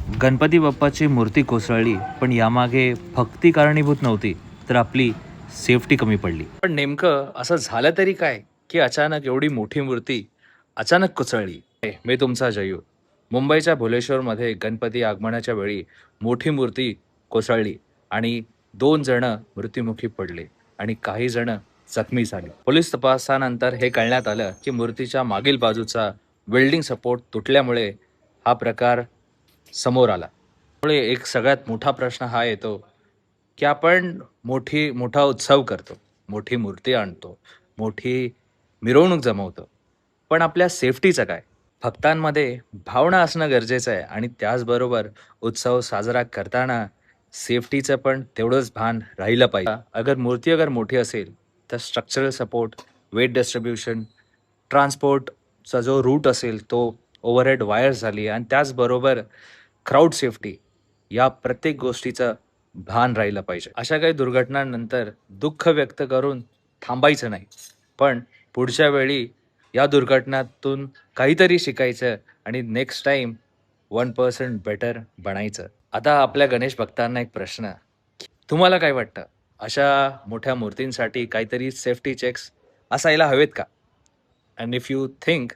गणपती बाप्पाची मूर्ती कोसळली, पण यामागे भक्ती कारणीभूत नव्हती, तर आपली सेफ्टी कमी पडली. पण नेमकं असं झालं तरी काय, की अचानक एवढी मोठी मूर्ती अचानक कोसळली? मी तुमचा जयू. मुंबईच्या भुलेश्वरमध्ये गणपती आगमनाच्या वेळी मोठी मूर्ती कोसळली आणि 2 जण मृत्युमुखी पडले आणि काही जण जखमी झाले. पोलीस तपासानंतर हे कळण्यात आलं, की मूर्तीच्या मागील बाजूचा वेल्डिंग सपोर्ट तुटल्यामुळे हा प्रकार समोर आला. त्यामुळे एक सगळ्यात मोठा प्रश्न हा येतो, की आपण मोठा उत्सव करतो, मोठी मूर्ती आणतो, मोठी मिरवणूक जमवतो. पण आपल्या सेफ्टीचं काय? भक्तांमध्ये भावना असणं गरजेचं आहे आणि त्याचबरोबर उत्सव साजरा करताना सेफ्टीचं पण तेवढंच भान राहिलं पाहिजे. अगर मूर्ती मोठी असेल, तर स्ट्रक्चरल सपोर्ट, वेट डिस्ट्रिब्युशन, ट्रान्सपोर्टचा जो रूट असेल तो ओव्हरहेड वायर्स झाली आणि त्याचबरोबर क्राउड सेफ्टी या प्रत्येक गोष्टीचं भान राहिलं पाहिजे. अशा काही दुर्घटनांनंतर दुःख व्यक्त करून थांबायचं नाही. पण पुढच्या वेळी या दुर्घटनातून काहीतरी शिकायचं आणि नेक्स्ट टाईम 1% बेटर बनायचं. आता आपल्या गणेश भक्तांना एक प्रश्न. तुम्हाला काय वाटतं? अशा मोठ्या मूर्तींसाठी काहीतरी सेफ्टी चेक्स असायला हवेत का? And if you think,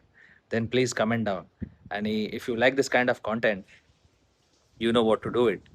then please comment down. And if you like this kind of content, you know what to do it.